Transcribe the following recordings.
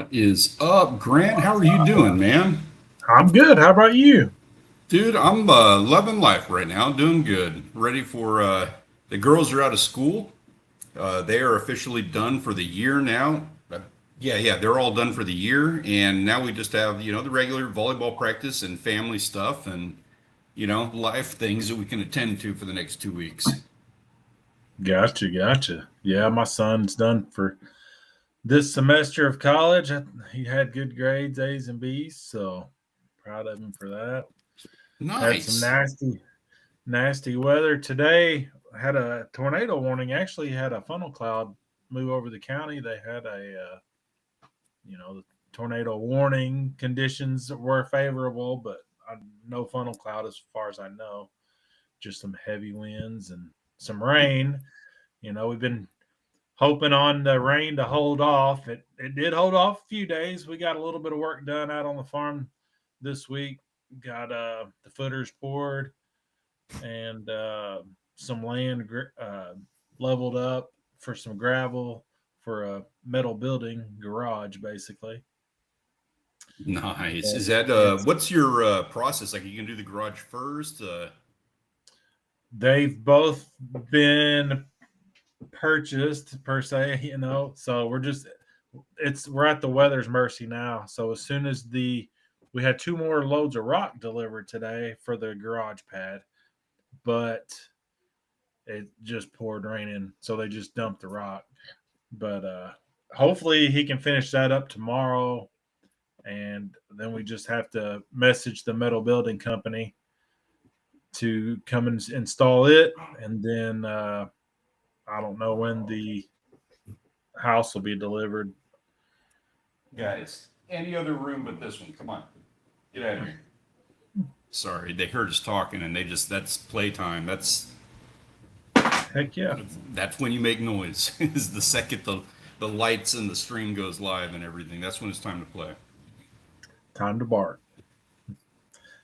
What is up, Grant? How are you doing, man? I'm good. How about you? Dude, I'm loving life right now, doing good. Ready for the girls are out of school. They are officially done for the year now. Yeah, they're all done for the year, and now we just have, the regular volleyball practice and family stuff and, life things that we can attend to for the next 2 weeks. Gotcha. Yeah, my son's done for this semester of college. He had good grades, A's and B's, so proud of him for that. Had some Nice. nasty weather today. Had a tornado warning. Actually, had a funnel cloud move over the county. They had the tornado warning conditions were favorable, but no funnel cloud as far as I know. Just some heavy winds and some rain. We've been hoping on the rain to hold off. It did hold off a few days. We got a little bit of work done out on the farm this week. Got the footers poured and some land leveled up for some gravel for a metal building garage, basically. Nice. Is And that it's what's your process? Like, you can do the garage first? they've both been purchased per se, so we're at the weather's mercy now. So as soon as we had two more loads of rock delivered today for the garage pad, but it just poured rain in, so they just dumped the rock. But hopefully he can finish that up tomorrow, and then we just have to message the metal building company to come and install it, and then I don't know when the house will be delivered. Guys, any other room but this one. Come on. Get out of here. Sorry, they heard us talking and that's playtime. Heck yeah. That's when you make noise. Is the second the lights and the stream goes live and everything. That's when it's time to play. Time to bark.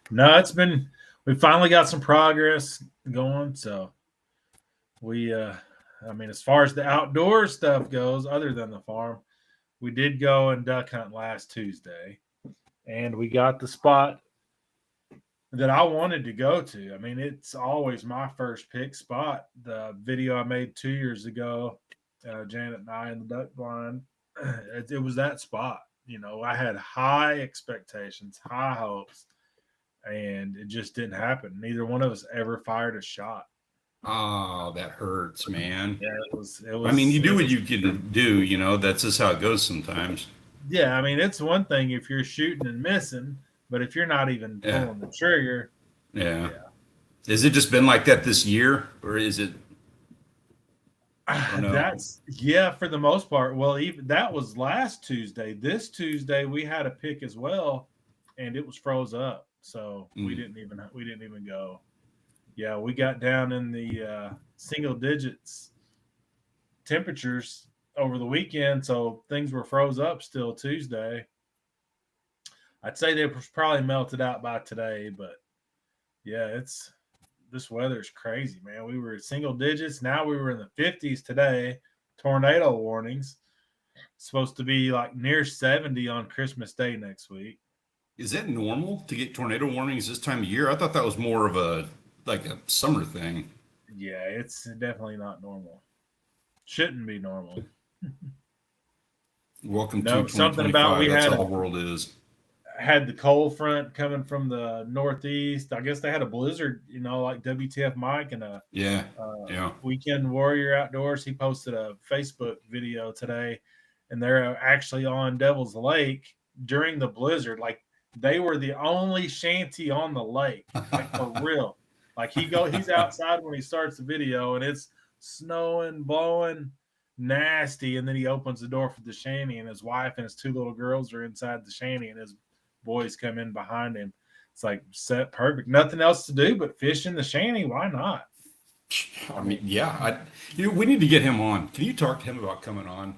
No, we finally got some progress going. So as far as the outdoor stuff goes, other than the farm, we did go and duck hunt last Tuesday, and we got the spot that I wanted to go to. I mean, it's always my first pick spot. The video I made 2 years ago, Janet and I in the duck blind, it was that spot. I had high expectations, high hopes, and it just didn't happen. Neither one of us ever fired a shot. Oh, that hurts, man. Yeah, it was. It I mean, was. you do It what was. you can do, that's just how it goes sometimes. Yeah, I mean, it's one thing if you're shooting and missing, but if you're not even Yeah. pulling the trigger, Yeah. yeah, Has it just been like that this year? Or is it or no? that's yeah for the most part. Well, even that was last Tuesday. This Tuesday we had a pick as well, and it was froze up, so Mm. we didn't even go. Yeah, we got down in the single digits temperatures over the weekend, so things were froze up still Tuesday. I'd say they was probably melted out by today, but yeah, it's this weather's crazy, man. We were single digits. Now we were in the 50s today. Tornado warnings. Supposed to be like near 70 on Christmas Day next week. Is that normal to get tornado warnings this time of year? I thought that was more of a summer thing. Yeah, it's definitely not normal. Shouldn't be normal. Welcome to No, something about 2025. we That's how had the world is. had the cold front coming from the northeast. I guess they had a blizzard, like WTF Mike and a Yeah. Yeah. Weekend Warrior Outdoors. He posted a Facebook video today, and they're actually on Devil's Lake during the blizzard. Like they were the only shanty on the lake, like for real. Like he's outside when he starts the video, and it's snowing, blowing, nasty. And then he opens the door for the shanty, and his wife and his two little girls are inside the shanty, and his boys come in behind him. It's like set perfect. Nothing else to do but fish in the shanty. Why not? I mean, yeah. We need to get him on. Can you talk to him about coming on?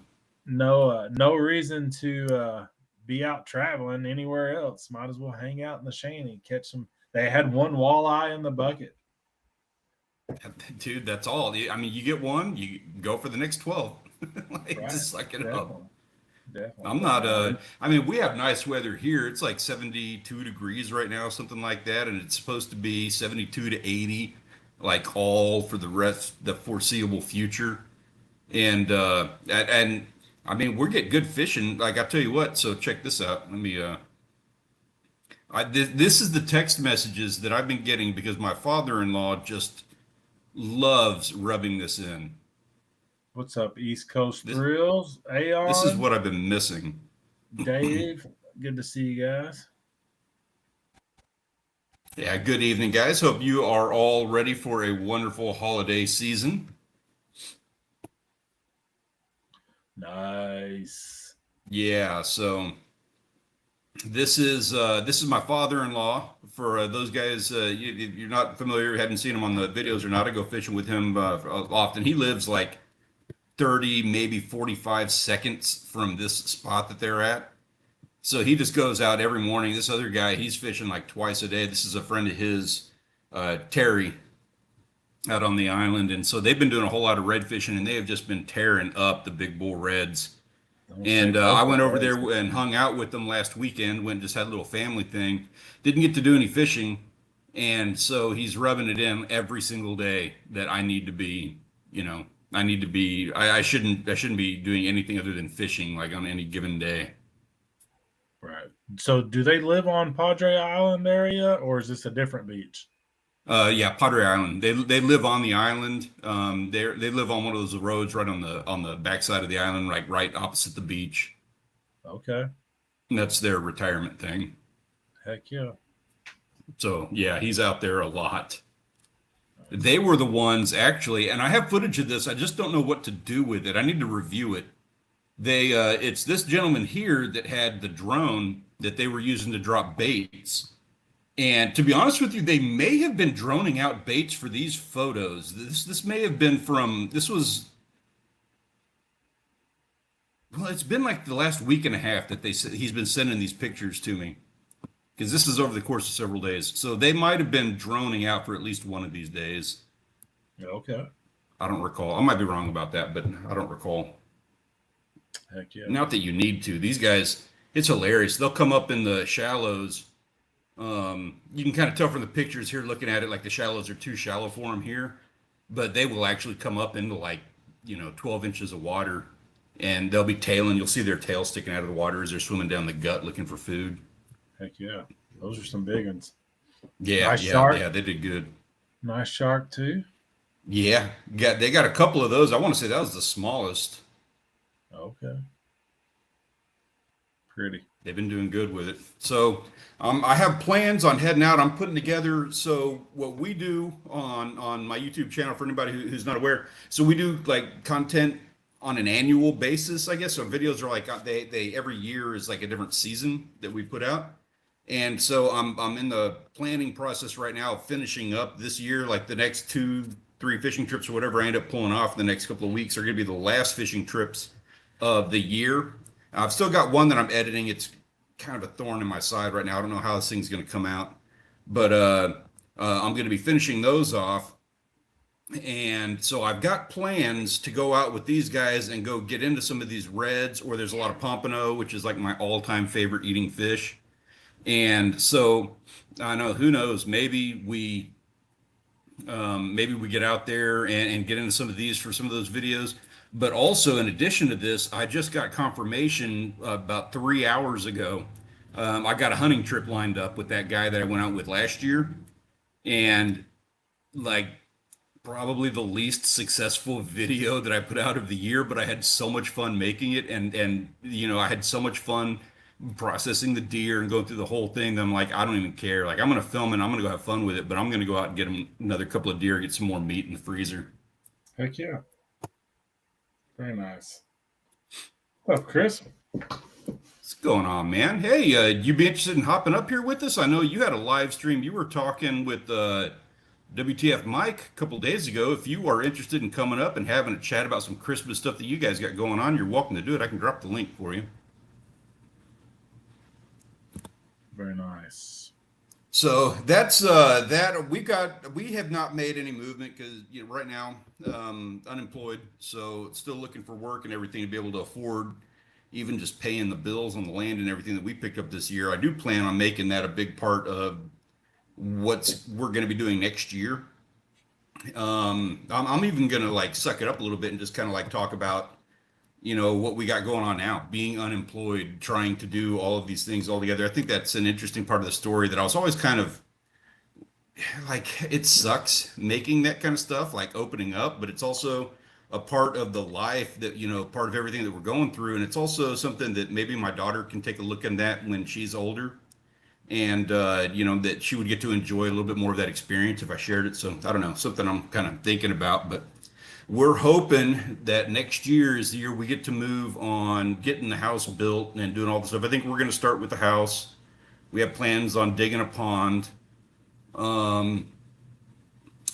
No reason to be out traveling anywhere else. Might as well hang out in the shanty, catch some. They had one walleye in the bucket. Dude, that's all. I mean, you get one, you go for the next 12. Like, Right, just suck it up. definitely. Definitely. I'm not I mean, we have nice weather here. It's like 72 degrees right now, something like that, and it's supposed to be 72 to 80 like all for the foreseeable future. And I mean, we're getting good fishing. Like I tell you what, so check this out. Let me this is the text messages that I've been getting because my father-in-law just loves rubbing this in. What's up, East Coast This Grills? this is Aeon, what I've been missing. Dave. Good to see you guys. Yeah, good evening, guys. Hope you are all ready for a wonderful holiday season. Nice. Yeah, so this is my father-in-law. For those guys, you're not familiar, haven't seen him on the videos or not. I go fishing with him often. He lives like 30, maybe 45 seconds from this spot that they're at. So he just goes out every morning. This other guy, he's fishing like twice a day. This is a friend of his, Terry, out on the island. And so they've been doing a whole lot of red fishing, and they have just been tearing up the big bull reds. Don't say And I local went over reds. there and hung out with them last weekend. Went and just had a little family thing. Didn't get to do any fishing, and so he's rubbing it in every single day that I need to be, you know, I need to be. I shouldn't be doing anything other than fishing like on any given day. Right. So, do they live on Padre Island area, or is this a different beach? Yeah, Padre Island. They live on the island. They live on one of those roads right on the backside of the island, like right opposite the beach. Okay. And that's their retirement thing. Heck yeah. So yeah, he's out there a lot. They were the ones actually, and I have footage of this. I just don't know what to do with it. I need to review it. It's this gentleman here that had the drone that they were using to drop baits. And to be honest with you, they may have been droning out baits for these photos. This may have been from this was well, it's been like the last week and a half that he's been sending these pictures to me because this is over the course of several days. So they might have been droning out for at least one of these days. Okay. I don't recall. I might be wrong about that, but I don't recall. Heck yeah. Not that you need to. These guys, it's hilarious. They'll come up in the shallows. You can kind of tell from the pictures here looking at it like the shallows are too shallow for them here, but they will actually come up into like, 12 inches of water and they'll be tailing. You'll see their tail sticking out of the water as they're swimming down the gut looking for food. Heck yeah. Those are some big ones. Yeah, Nice yeah, shark. yeah, they did good. Nice shark too. Yeah, they got a couple of those. I want to say that was the smallest. Okay. Pretty. They've been doing good with it. So I have plans on heading out. I'm putting together. So what we do on my YouTube channel for anybody who's not aware. So we do like content on an annual basis, I guess. So videos are like they every year is like a different season that we put out. And so I'm in the planning process right now of finishing up this year. Like the next 2, 3 fishing trips or whatever I end up pulling off in the next couple of weeks are going to be the last fishing trips of the year. I've still got one that I'm editing. It's kind of a thorn in my side right now. I don't know how this thing's going to come out, but I'm going to be finishing those off. And so I've got plans to go out with these guys and go get into some of these reds, or there's a lot of pompano, which is like my all-time favorite eating fish. And so I know, who knows, maybe we get out there and get into some of these for some of those videos. But also, in addition to this, I just got confirmation about 3 hours ago. I got a hunting trip lined up with that guy that I went out with last year, and like probably the least successful video that I put out of the year, but I had so much fun making it, and I had so much fun processing the deer and going through the whole thing that I'm like, I don't even care. Like, I'm gonna film it, I'm gonna go have fun with it, but I'm gonna go out and get him another couple of deer, get some more meat in the freezer. Heck yeah. Very nice. What's up, Chris? What's going on, man? Hey, you be interested in hopping up here with us? I know you had a live stream. You were talking with WTF Mike a couple days ago. If you are interested in coming up and having a chat about some Christmas stuff that you guys got going on, you're welcome to do it. I can drop the link for you. Very nice. So that's that we have not made any movement because right now unemployed, so still looking for work and everything to be able to afford even just paying the bills on the land and everything that we picked up this year. I do plan on making that a big part of what we're going to be doing next year. I'm even going to like suck it up a little bit and just kind of like talk about, what we got going on now, being unemployed, trying to do all of these things all together. I think that's an interesting part of the story that I was always kind of like, it sucks making that kind of stuff, like opening up, but it's also a part of the life that, part of everything that we're going through. And it's also something that maybe my daughter can take a look at that when she's older, and that she would get to enjoy a little bit more of that experience if I shared it. So I don't know, something I'm kind of thinking about, but we're hoping that next year is the year we get to move on getting the house built and doing all this stuff. I think we're going to start with the house. We have plans on digging a pond. Um,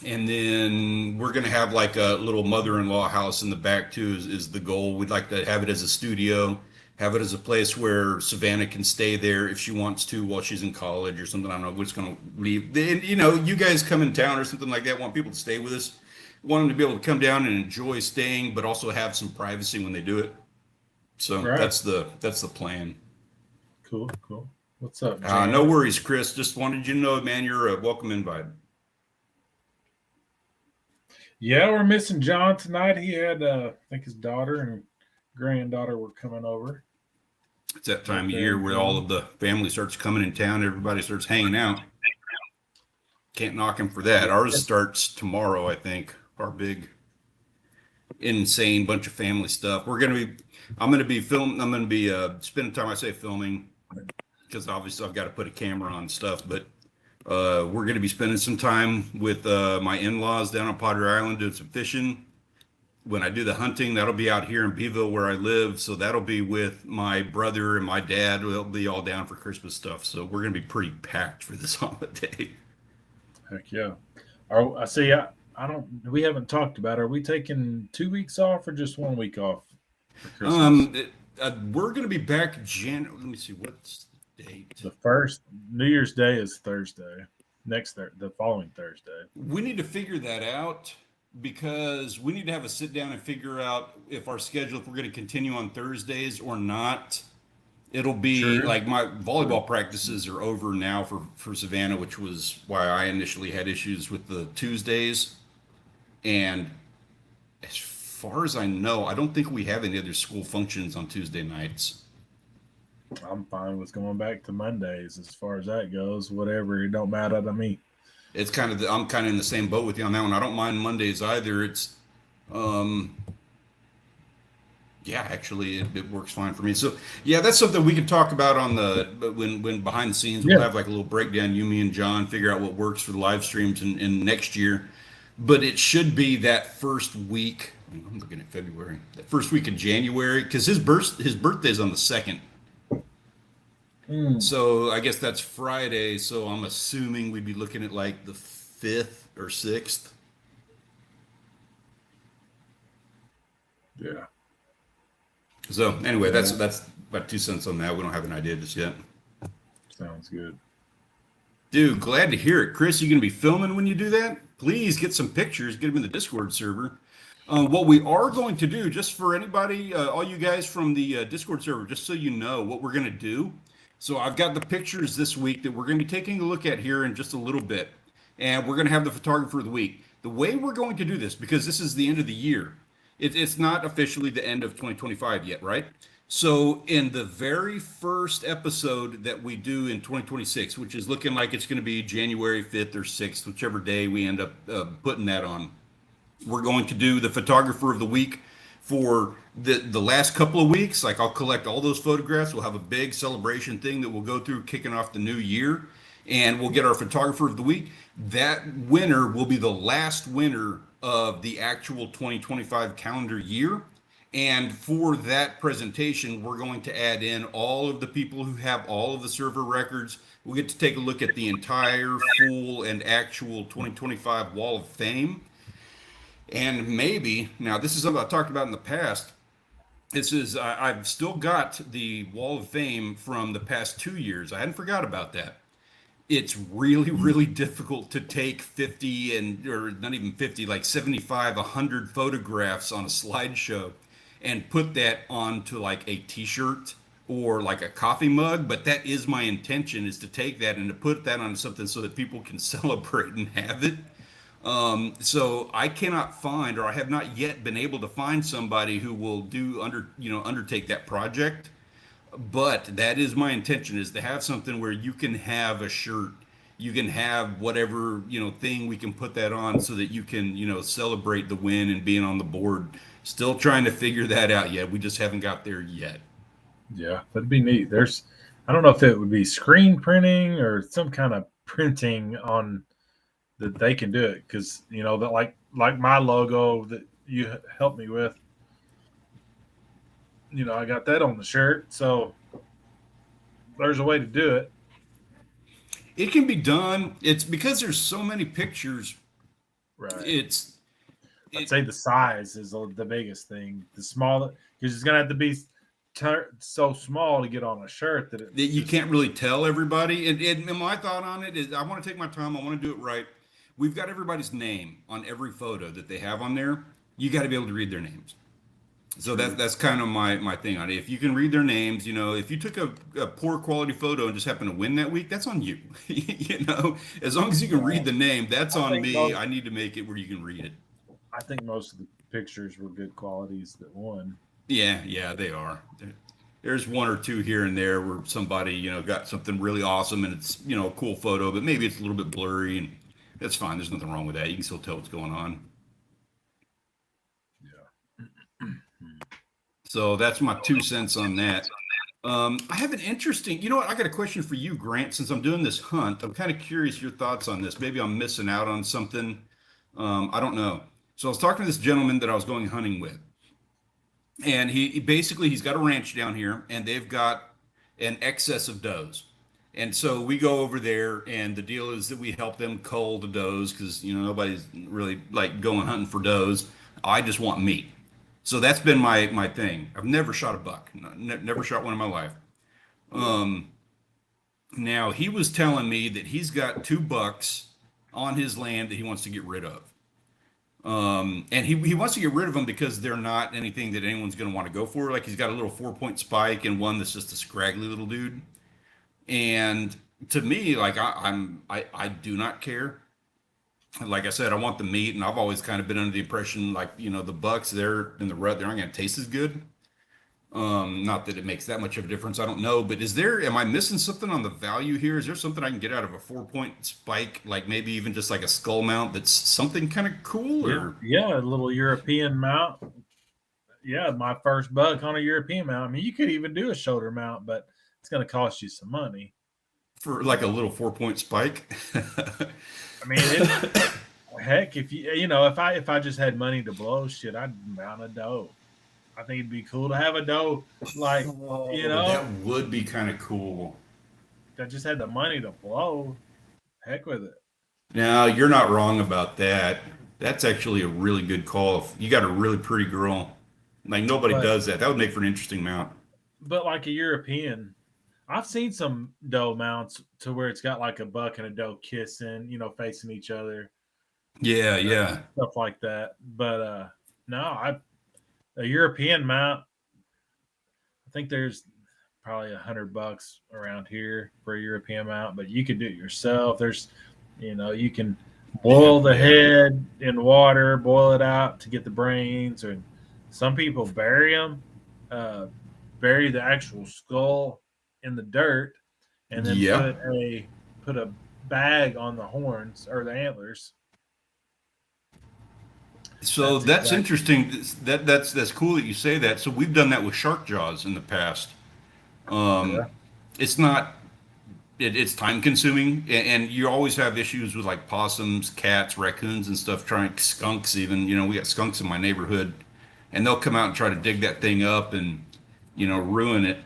and then we're going to have like a little mother-in-law house in the back too, is the goal. We'd like to have it as a studio, have it as a place where Savannah can stay there if she wants to while she's in college or something. I don't know. We're just going to leave. You guys come in town or something like that, want people to stay with us, want them to be able to come down and enjoy staying, but also have some privacy when they do it. So Right. that's the plan. Cool. What's up, No Jan? worries, Chris. Just wanted you to know, man, you're a welcome invite. Yeah, we're missing John tonight. He had, I think his daughter and granddaughter were coming over. It's that time of year where all of the family starts coming in town. Everybody starts hanging out. Can't knock him for that. Ours starts tomorrow, I think. Our big, insane bunch of family stuff. I'm gonna be filming. I'm gonna be spending time. I say filming because obviously I've got to put a camera on stuff. But we're gonna be spending some time with my in-laws down on Padre Island doing some fishing. When I do the hunting, that'll be out here in Beeville where I live. So that'll be with my brother and my dad. We'll be all down for Christmas stuff. So we're gonna be pretty packed for this holiday. Heck yeah. I see. I don't. We haven't talked about. Are we taking 2 weeks off or just 1 week off for Christmas? We're gonna be back Let me see what's the date. The first New Year's Day is Thursday. The following Thursday. We need to figure that out because we need to have a sit down and figure out if our schedule, if we're going to continue on Thursdays or not. It'll be Sure. like my volleyball practices are over now for Savannah, which was why I initially had issues with the Tuesdays. And as far as I know, I don't think we have any other school functions on Tuesday nights. I'm fine with going back to Mondays as far as that goes. Whatever, it don't matter to me. It's kind of I'm kind of in the same boat with you on that one. I don't mind Mondays either. It's yeah, actually it works fine for me. So yeah, that's something we could talk about on when behind the scenes. We'll have like a little breakdown, you, me, and John, figure out what works for the live streams in next year. But it should be that first week. I'm looking at February. That first week of January, because his birthday's on the 2nd. So I guess that's Friday. So I'm assuming we'd be looking at like the 5th or 6th. Yeah. So anyway, that's about 2 cents on that. We don't have an idea just yet. Sounds good. Dude, glad to hear it. Chris, you going to be filming when you do that? Please get some pictures, get them in the Discord server. What we are going to do, just for anybody, all you guys from the Discord server, just so you know what we're going to do. So I've got the pictures this week that we're going to be taking a look at here in just a little bit. And we're going to have the photographer of the week. The way we're going to do this, because this is the end of the year, it's not officially the end of 2025 yet, right? So in the very first episode that we do in 2026, which is looking like it's going to be January 5th or 6th, whichever day we end up putting that on, we're going to do the photographer of the week for the last couple of weeks. Like I'll collect all those photographs. We'll have a big celebration thing that we'll go through kicking off the new year, and we'll get our photographer of the week. That winner will be the last winner of the actual 2025 calendar year. And for that presentation, we're going to add in all of the people who have all of the server records. We'll get to take a look at the entire full and actual 2025 Wall of Fame. And maybe, now this is something I've talked about in the past. This is, I've still got the Wall of Fame from the past 2 years. I hadn't forgot about that. It's really, really difficult to take 50 or not even 50, like 75, 100 photographs on a slideshow. and put that onto like a t-shirt or like a coffee mug, but that is my intention, is to take that and to put that on something so that people can celebrate and have it. So I cannot find, or I have not yet been able to find somebody who will undertake that project. But that is my intention, is to have something where you can have a shirt, you can have whatever, thing we can put that on so that you can, celebrate the win and being on the board. Still trying to figure that out yet. We just haven't got there yet. Yeah, that'd be neat. I don't know if it would be screen printing or some kind of printing on that they can do it, because that like my logo that you helped me with. I got that on the shirt, so there's a way to do it. It can be done. It's because there's so many pictures. Right. It's I'd it say the size is the biggest thing. The small, because it's gonna have to be so small to get on a shirt that it that you just can't really tell everybody. And my thought on it is, I want to take my time. I want to do it right. We've got everybody's name on every photo that they have on there. You got to be able to read their names. So true. that's kind of my thing on it. If you can read their names, if you took a poor quality photo and just happened to win that week, that's on you. As long as you can read the name, that's I on think me. most I need to make it where you can read it. I think most of the pictures were good qualities that won. Yeah, yeah, they are. There's one or two here and there where somebody, got something really awesome and it's, a cool photo, but maybe it's a little bit blurry, and that's fine. There's nothing wrong with that. You can still tell what's going on. Yeah. So that's my 2 cents on that. I have an interesting, you know what? I got a question for you, Grant. Since I'm doing this hunt, I'm kind of curious your thoughts on this. Maybe I'm missing out on something. I don't know. So I was talking to this gentleman that I was going hunting with, and he's got a ranch down here, and they've got an excess of does. And so we go over there, and the deal is that we help them cull the does because nobody's really like going hunting for does. I just want meat. So that's been my thing. I've never shot a buck, never shot one in my life. Um, Now he was telling me that he's got 2 bucks on his land that he wants to get rid of. And he wants to get rid of them because they're not anything that anyone's going to want to go for. Like, he's got a little 4 point spike and one that's just a scraggly little dude. And to me, like, I do not care. Like I said, I want the meat, and I've always kind of been under the impression, like, the bucks, they're in the rut, they're not going to taste as good. Not that it makes that much of a difference. I don't know, but am I missing something on the value here? Is there something I can get out of a 4 point spike, like maybe even just like a skull mount that's something kind of cool? Yeah, Or yeah, a little European mount. Yeah, my first buck on a European mount. I mean, you could even do a shoulder mount, but it's going to cost you some money. for like a little 4 point spike? I mean, heck, if I just had money to blow, shit, I'd mount a doe. I think it'd be cool to have a doe, like That would be kind of cool. I just had the money to blow. Heck with it. Now, you're not wrong about that. That's actually a really good call. If you got a really pretty girl, like, nobody But does that. That would make for an interesting mount. like a European, I've seen some doe mounts to where it's got like a buck and a doe kissing, facing each other, Yeah, yeah. stuff like that. But no, a European mount. I think there's probably $100 around here for a European mount, but you could do it yourself. You can Yeah, boil the yeah. head in water, boil it out to get the brains, or some people bury them, uh, bury the actual skull in the dirt, and then Yeah. put a bag on the horns or the antlers. So That's that's exact. interesting. That's cool that you say that. So we've done that with shark jaws in the past. Yeah, Um, it's not it's time consuming, and you always have issues with like possums, cats, raccoons, and stuff. Trying skunks, even, we got skunks in my neighborhood, and they'll come out and try to dig that thing up and ruin it.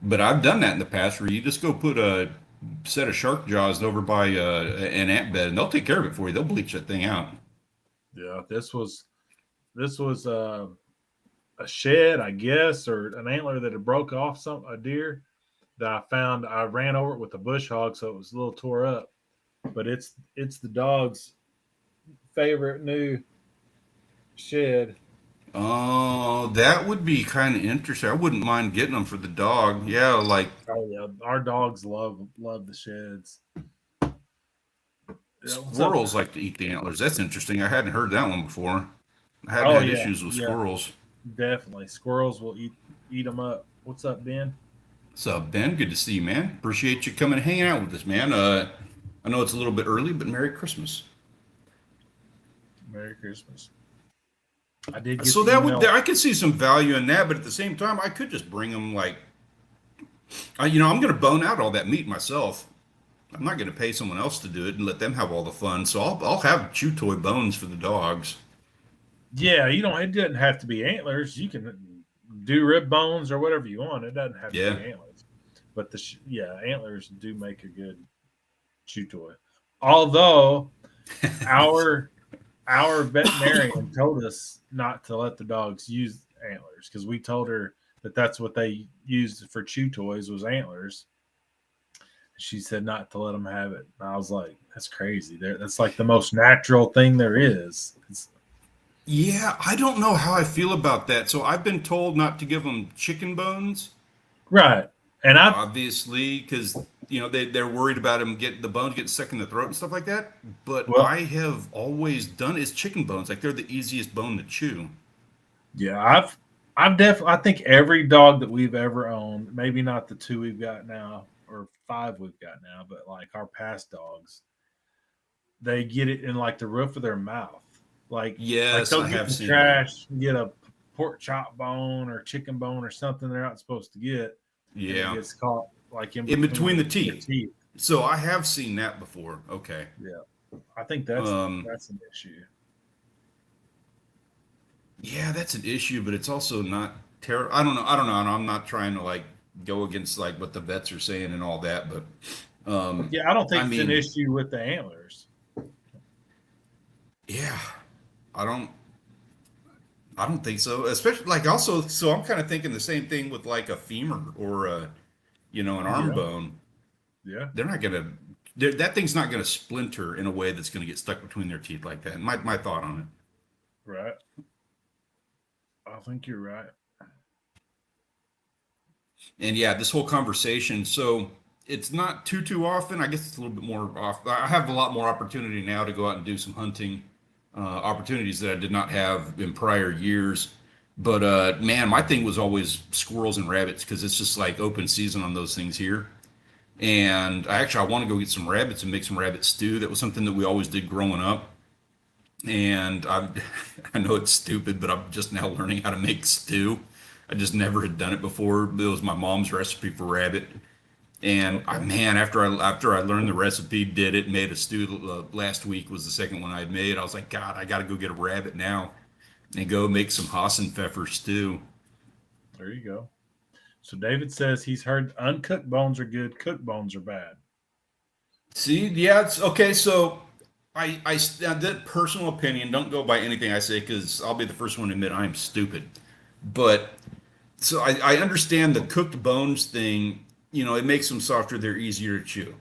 But I've done that in the past where you just go put a set of shark jaws over by an ant bed, and they'll take care of it for you. They'll bleach that thing out. yeah. This was a shed, I guess, or an antler that had broke off a deer that I found. I ran over it with a bush hog, so it was a little tore up. But it's the dog's favorite new shed. Oh, that would be kind of interesting. I wouldn't mind getting them for the dog. Yeah, like Oh yeah, our dogs love the sheds. Yeah, what's up? squirrels like to eat the antlers. That's interesting. I hadn't heard that one before. I hadn't Oh had yeah, issues with yeah, squirrels. definitely. Squirrels will eat them up. What's up, Ben? So, Ben, good to see you, man. Appreciate you coming and hanging out with us, man. I know it's a little bit early, but Merry Christmas. Merry Christmas. I did get So the email. I could see some value in that, but at the same time, I could just bring them like, I'm going to bone out all that meat myself. I'm not going to pay someone else to do it and let them have all the fun. So I'll have chew toy bones for the dogs. Yeah, you don't. It doesn't have to be antlers. You can do rib bones or whatever you want. It doesn't have to Yeah. be antlers. But yeah, antlers do make a good chew toy. Although our our veterinarian told us not to let the dogs use antlers because we told her that that's what they used for chew toys was antlers. She said not to let them have it. And I was like, that's crazy. That's like the most natural thing there is. Yeah, I don't know how I feel about that. So I've been told not to give them chicken bones, Right. And I've obviously, because they're worried about them getting the bones getting stuck in the throat and stuff like that. But well, I have always done is chicken bones. Like they're the easiest bone to chew. yeah, I've definitely I think every dog that we've ever owned, maybe not the two we've got now or five we've got now, but like our past dogs, they get it in like the roof of their mouth. Like Yes, they'll I get in have the seen that. trash and get a pork chop bone or chicken bone or something they're not supposed to get, and it Yeah, gets caught like in in between between the their teeth. teeth. So I have seen that before. Okay. Yeah. I think that's Um, that's an issue. yeah, that's an issue, but it's also not terrible. I don't know. I don't know. And I'm not trying to like go against like what the vets are saying and all that, but Yeah, I don't I think it's an mean, issue with the antlers. yeah, I don't I don't think so. Especially like also, so I'm kind of thinking the same thing with like a femur or an arm Yeah. bone. Yeah. They're not gonna that thing's not gonna splinter in a way that's gonna get stuck between their teeth like that. My thought on it. Right. I think you're right. And yeah, this whole conversation. So it's not too often. I guess it's a little bit more off. I have a lot more opportunity now to go out and do some hunting opportunities that I did not have in prior years. But man, my thing was always squirrels and rabbits because it's just like open season on those things here. And I want to go get some rabbits and make some rabbit stew. That was something that we always did growing up. And I know it's stupid, but I'm just now learning how to make stew. I just never had done it before. It was my mom's recipe for rabbit, and Okay. man, after I learned the recipe, did it, made a stew last week was the second one I'd made. I was like, God, I got to go get a rabbit now and go make some Hassenpfeffer stew. There you go. So David says he's heard uncooked bones are good, cooked bones are bad. See, yeah, it's okay. So that personal opinion. Don't go by anything I say because I'll be the first one to admit I'm stupid. But so I understand the cooked bones thing. It makes them softer. They're easier to chew.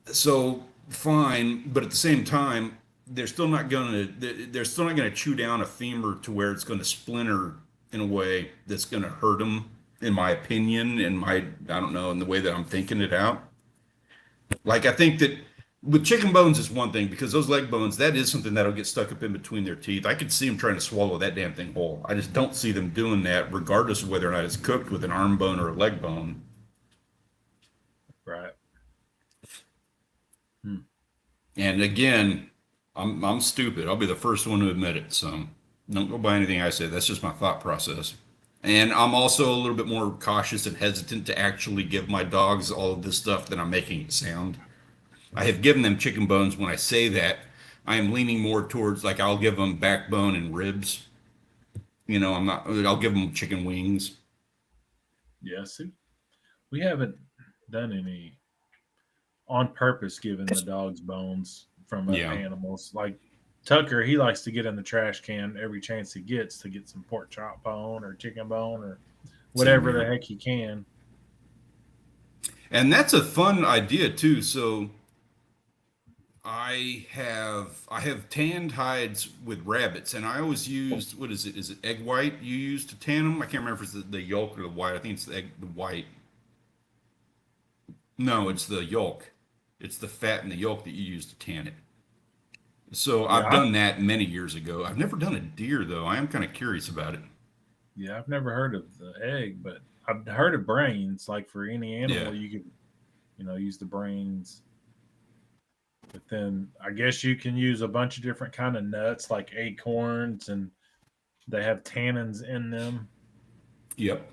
So fine, but at the same time, they're still not gonna chew down a femur to where it's gonna splinter in a way that's gonna hurt them, in my opinion, I don't know, in the way that I'm thinking it out. Like I think that with chicken bones is one thing because those leg bones, that is something that'll get stuck up in between their teeth. I could see them trying to swallow that damn thing whole. I just don't see them doing that, regardless of whether or not it's cooked with an arm bone or a leg bone. Right. Hmm. And again, I'm stupid. I'll be the first one to admit it. So don't go by anything I say. That's just my thought process. And I'm also a little bit more cautious and hesitant to actually give my dogs all of this stuff that I'm making it sound. I have given them chicken bones. When I say that, I am leaning more towards like I'll give them backbone and ribs. I'm not. I'll give them chicken wings. Yeah. See, we haven't done any on purpose giving the dogs bones from Yeah, animals. Like Tucker, he likes to get in the trash can every chance he gets to get some pork chop bone or chicken bone or same whatever the here. heck he can. And that's a fun idea too. So I have tanned hides with rabbits, and I always used, what is it? Is it egg white you use to tan them? I can't remember if it's the yolk or the white. I think it's the white. No, it's the yolk. It's the fat in the yolk that you use to tan it. So Yeah, I've done that many years ago. I've never done a deer though. I am kind of curious about it. I've never heard of the egg, but I've heard of brains. Like for any Yeah. animal, you could, use the brains. But then I guess you can use a bunch of different kind of nuts, like acorns, and they have tannins in them. Yep.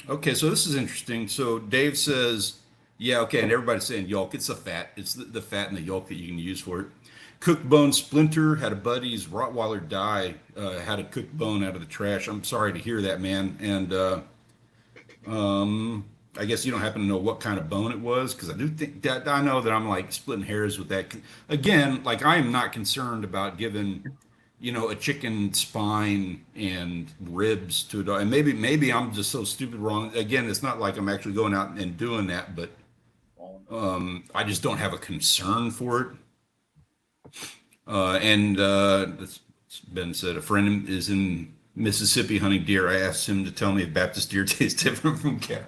Okay, so this is interesting. So Dave says, yeah, okay, and everybody's saying yolk. It's the fat. It's the fat in the yolk that you can use for it. Cooked bone splinter had a buddy's Rottweiler die. Had a cooked bone out of the trash. I'm sorry to hear that, man. And um, I guess you don't happen to know what kind of bone it was, because I do think that I know that I'm like splitting hairs with that. Again, like I am not concerned about giving, a chicken spine and ribs to a dog. And maybe I'm just so stupid wrong. Again, it's not like I'm actually going out and doing that, but I just don't have a concern for it. And it's been said a friend is in Mississippi hunting deer. I asked him to tell me if Baptist deer taste different from cow.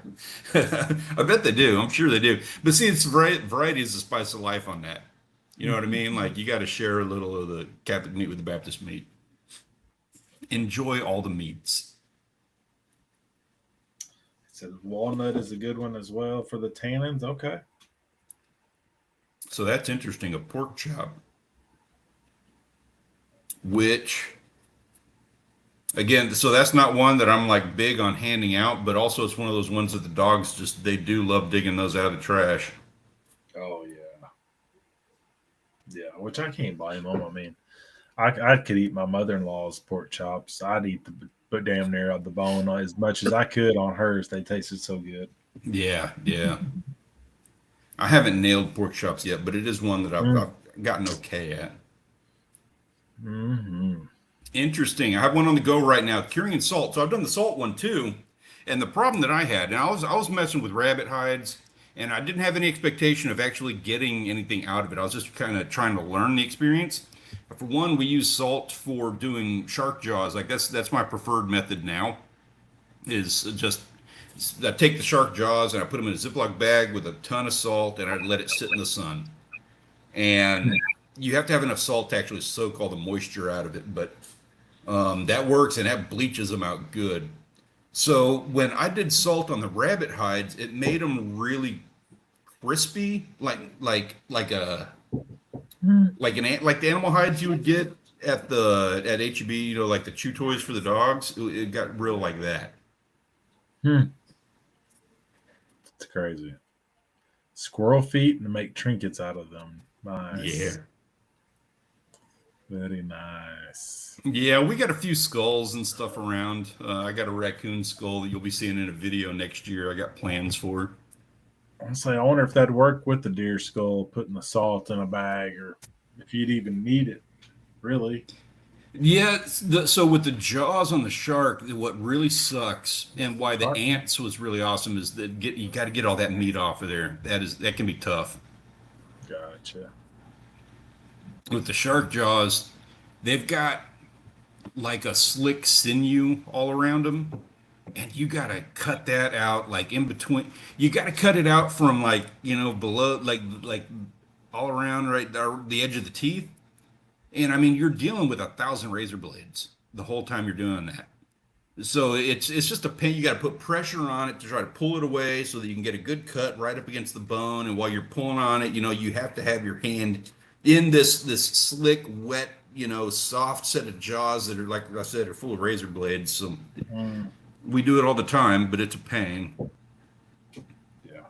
I bet they do. I'm sure they do. But see, it's variety is the spice of life on that. You know what I mean? Like you got to share a little of the Catholic meat with the Baptist meat. Enjoy all the meats. It says walnut is a good one as well for the tannins. Okay. So that's interesting. A pork chop, which again, so that's not one that I'm like big on handing out, but also it's one of those ones that the dogs just they do love digging those out of the trash. Oh yeah, yeah. Which I can't blame them. I mean, I could eat my mother-in-law's pork chops. I'd eat but damn near the bone as much as I could on hers. They tasted so good. Yeah, yeah. I haven't nailed pork chops yet, but it is one that I've gotten okay at. Mm-hmm. Interesting. I have one on the go right now, curing and salt. So I've done the salt one too. And the problem that I had, and I was messing with rabbit hides, and I didn't have any expectation of actually getting anything out of it. I was just kind of trying to learn the experience. For one, we use salt for doing shark jaws. Like that's my preferred method now. Is just I take the shark jaws and I put them in a Ziploc bag with a ton of salt, and I let it sit in the sun. And you have to have enough salt to actually soak all the moisture out of it, but that works and that bleaches them out good. So when I did salt on the rabbit hides, it made them really crispy, like the animal hides you would get at HEB, like the chew toys for the dogs. It got real like that. Hmm. It's crazy. Squirrel feet and make trinkets out of them. Yeah. Nice. Very nice. Yeah, we got a few skulls and stuff around. I got a raccoon skull that you'll be seeing in a video next year. I got plans for. Honestly, I wonder if that'd work with the deer skull, putting the salt in a bag, or if you'd even need it. Really? Yeah, so with the jaws on the shark, what really sucks and why the Shark. ants was really awesome is that you got to get all that meat off of there. That can be tough. Gotcha. With the shark jaws, they've got like a slick sinew all around them, and you got to cut that out like in between. You got to cut it out from like below like all around right there, the edge of the teeth. And I mean, you're dealing with 1,000 razor blades the whole time you're doing that. So it's just a pain. You got to put pressure on it to try to pull it away so that you can get a good cut right up against the bone. And while you're pulling on it, you have to have your hand in this slick, wet, soft set of jaws that are, like I said, are full of razor blades. So Mm, we do it all the time, but it's a pain. yeah.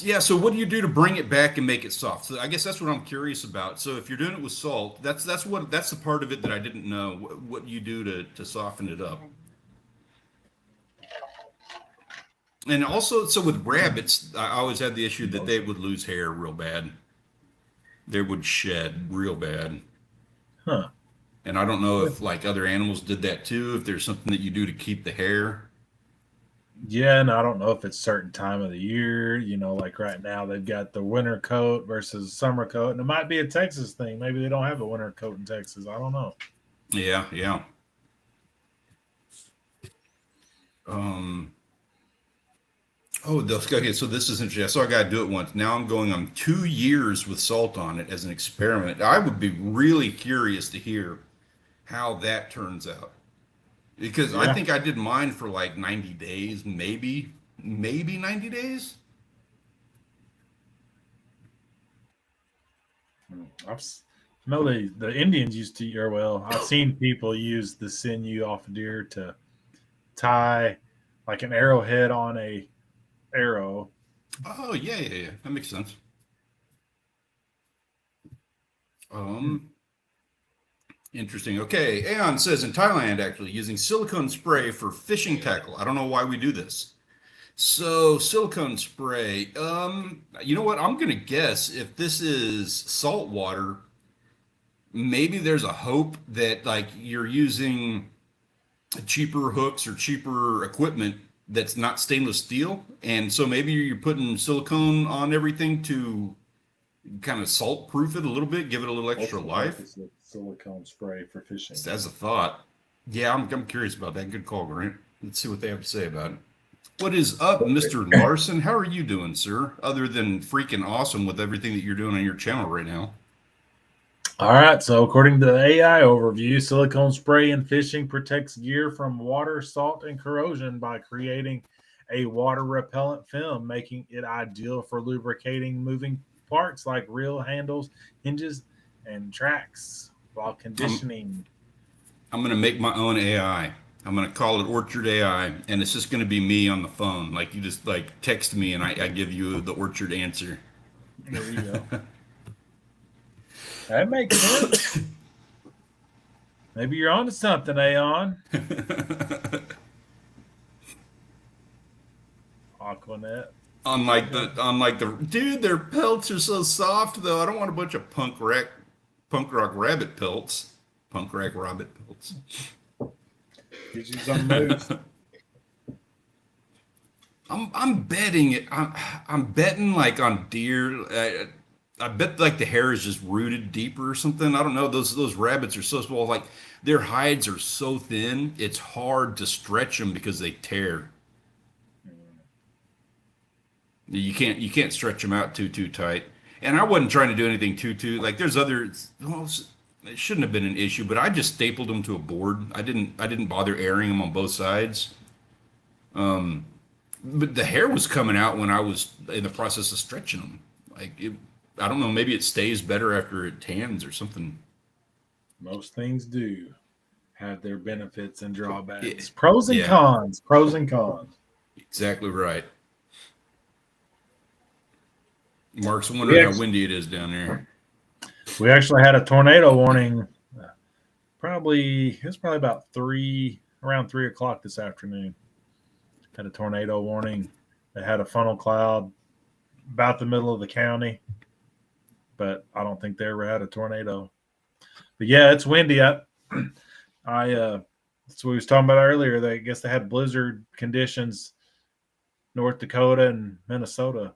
Yeah, so what do you do to bring it back and make it soft? So I guess that's what I'm curious about. So if you're doing it with salt, that's the part of it that I didn't know. What you do to soften it up. And also, so with rabbits, I always had the issue that they would lose hair real bad. They would shed real bad. Huh. And I don't know if like other animals did that too, if there's something that you do to keep the hair. Yeah, and I don't know if it's certain time of the year. Like right now they've got the winter coat versus summer coat, and it might be a Texas thing. Maybe they don't have a winter coat in Texas. I don't know. Yeah, yeah. Um, okay. So this is interesting. So I got to do it once. Now I'm going on 2 years with salt on it as an experiment. I would be really curious to hear how that turns out because I Yeah, think I did mine for like 90 days, maybe 90 days. I've know the Indians used to, or well, I've seen people use the sinew off deer to tie like an arrowhead on a arrow. Oh, yeah, yeah, yeah. That makes sense. Hmm. Um, Interesting. Okay. Aeon says in Thailand, actually, using silicone spray for fishing tackle. I don't know why we do this. So, silicone spray. You know what? I'm gonna guess if this is salt water, maybe there's a hope that like you're using cheaper hooks or cheaper equipment that's not stainless steel, and so maybe you're putting silicone on everything to kind of salt proof it a little bit, give it a little What's extra the life. purpose of silicone spray for fishing? As a thought. Yeah, I'm curious about that. Good call, Grant. Let's see what they have to say about it. What is up, Mr. Larson? How are you doing, sir? Other than freaking awesome with everything that you're doing on your channel right now. All right. So, according to the AI overview, silicone spray in fishing protects gear from water, salt, and corrosion by creating a water repellent film, making it ideal for lubricating moving parts like reel handles, hinges, and tracks while I'm conditioning. I'm gonna make my own AI. I'm gonna call it Orchard AI, and it's just gonna be me on the phone. Like you just like text me, and I give you the Orchard answer. There you go. That makes sense. Maybe you're onto something, Aeon. Aquanet. Unlike the dude, their pelts are so soft though. I don't want a bunch of punk rock rabbit pelts. Punk rock rabbit pelts. Get you some moose. I'm betting it. I'm betting like on deer. I bet like the hair is just rooted deeper or something. I don't know. Those rabbits are so small. Like their hides are so thin, it's hard to stretch them because they tear. You can't stretch them out too tight. And I wasn't trying to do anything too like there's other. Well, it shouldn't have been an issue, but I just stapled them to a board. I didn't bother airing them on both sides. But the hair was coming out when I was in the process of stretching them. I don't know. Maybe it stays better after it tans or something. Most things do have their benefits and Yeah, drawbacks. Pros and yeah, cons. Pros and cons. exactly right. Mark's We wondering how actually, windy it is down there. we actually had a tornado warning. It was probably about around 3 o'clock this afternoon. Had a tornado warning. They had a funnel cloud about the middle of the county, but I don't think they ever had a tornado. But yeah, it's windy. That's what we was talking about earlier. I guess they had blizzard conditions, North Dakota and Minnesota.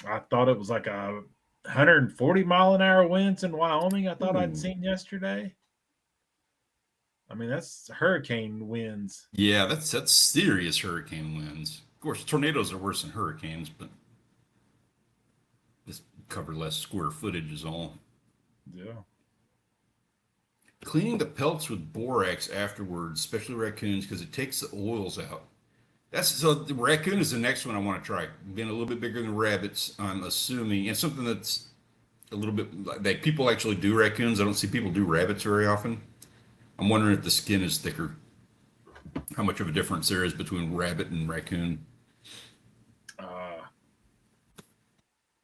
I thought it was like 140-mile-an-hour winds in Wyoming. I thought I'd Ooh. seen yesterday. I mean, that's hurricane winds. Yeah, that's serious hurricane winds. Of course, tornadoes are worse than hurricanes, but just cover less square footage is all. Yeah. Cleaning the pelts with borax afterwards, especially raccoons, because it takes the oils out. The raccoon is the next one I want to try. Being a little bit bigger than rabbits, I'm assuming, and something that's a little bit like people actually do raccoons. I don't see people do rabbits very often. I'm wondering if the skin is thicker. How much of a difference there is between rabbit and raccoon. Uh,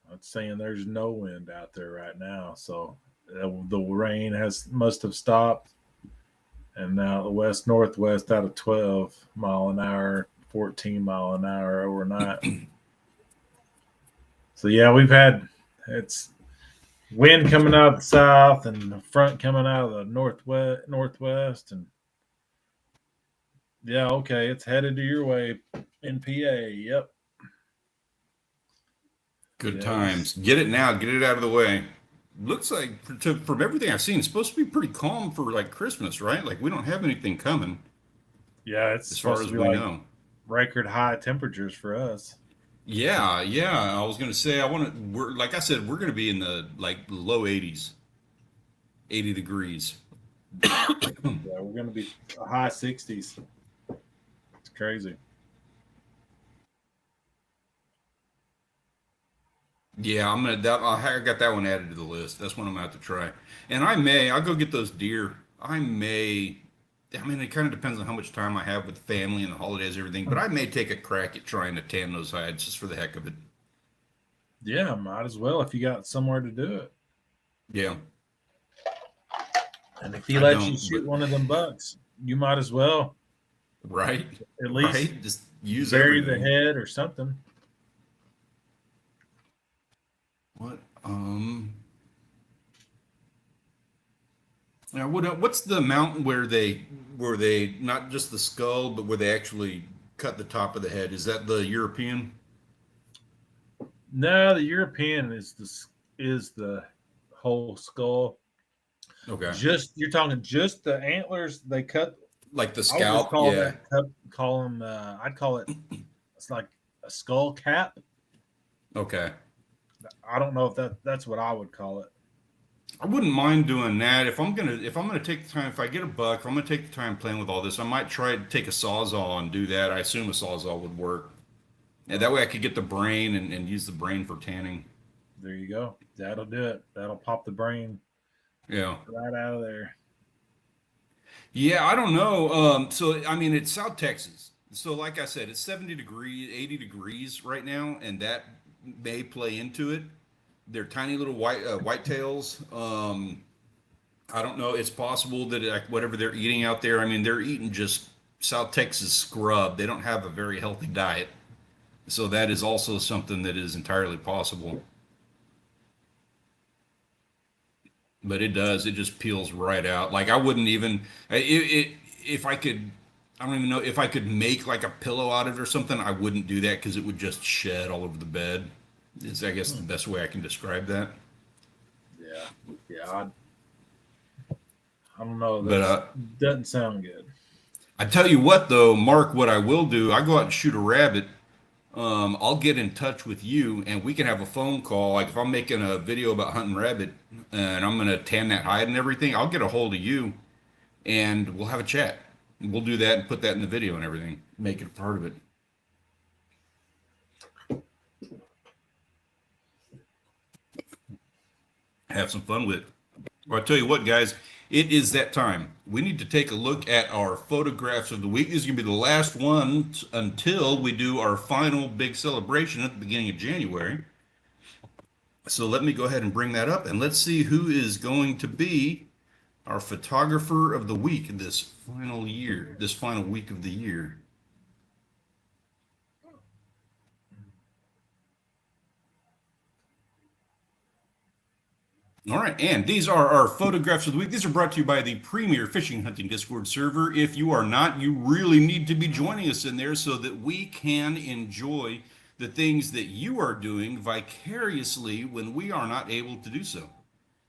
I'm saying there's no wind out there right now, so the rain must have stopped, and now the west northwest out of 12-mile-an-hour, 14-mile-an-hour overnight. So yeah, we've had it's wind coming out of the south and the front coming out of the northwest, and Yeah, okay. It's headed to your way in PA. Yep. Good Yeah. times. Get it now. Get it out of the way. Looks like from everything I've seen, it's supposed to be pretty calm for like Christmas, right? Like we don't have anything coming Yeah, it's as far supposed to as be we like know. record high temperatures for us. Yeah, yeah. I was gonna say I want to. We're like I said, we're gonna be in the like low 80s, 80 degrees. Yeah, we're gonna be high 60s. It's crazy. Yeah, I'm gonna. I got that one added to the list. That's one I'm gonna have to try. And I may. I'll go get those deer. I may. I mean, it kind of depends on how much time I have with family and the holidays, and everything. But I may take a crack at trying to tan those hides just for the heck of it. Yeah, might as well if you got somewhere to do it. Yeah, And if he I lets you don't. shoot But one of them bucks, you might as well right, at least right. Just use bury the everything. head or something. What? Now, what's the mountain where they not just the skull, but where they actually cut the top of the head? Is that the European? No, the European is the whole skull. Okay, Just you're talking just the antlers. They cut. like the I would just scalp. call Yeah. that call them. I'd call it. It's like a skull cap. Okay. I don't know if that's what I would call it. I wouldn't mind doing that if I'm gonna take the time if I get a buck if I'm gonna take the time playing with all this I might try to take a sawzall and do that. I assume a sawzall would work. And that way I could get the brain and use the brain for tanning. There you go. That'll do it. That'll pop the brain Yeah. right out of there. Yeah, I don't know. So I mean it's South Texas. So like I said, it's 70 degrees, 80 degrees right now, and that may play into it. They're tiny little white tails. I don't know. It's possible that like whatever they're eating out there, I mean, they're eating just South Texas scrub. They don't have a very healthy diet. So that is also something that is entirely possible. But it does. It just peels right out. Like I wouldn't even if I could. I don't even know if I could make like a pillow out of it or something. I wouldn't do that because it would just shed all over the bed. Is I guess the best way I can describe that. Yeah, yeah. I don't know. But That doesn't sound good. I tell you what, though, Mark, what I will do, I go out and shoot a rabbit. I'll get in touch with you and we can have a phone call. Like if I'm making a video about hunting rabbit and I'm gonna tan that hide and everything, I'll get a hold of you and we'll have a chat. And we'll do that and put that in the video and everything. Make it a part of it. Have some fun with it. Well, I tell you what, guys, it is that time. We need to take a look at our photographs of the week. This is going to be the last one until we do our final big celebration at the beginning of January. So let me go ahead and bring that up and let's see who is going to be our photographer of the week this final year, this final week of the year. All right, and these are our photographs of the week. These are brought to you by the premier fishing hunting Discord server. If you are not, you really need to be joining us in there so that we can enjoy the things that you are doing vicariously when we are not able to do so.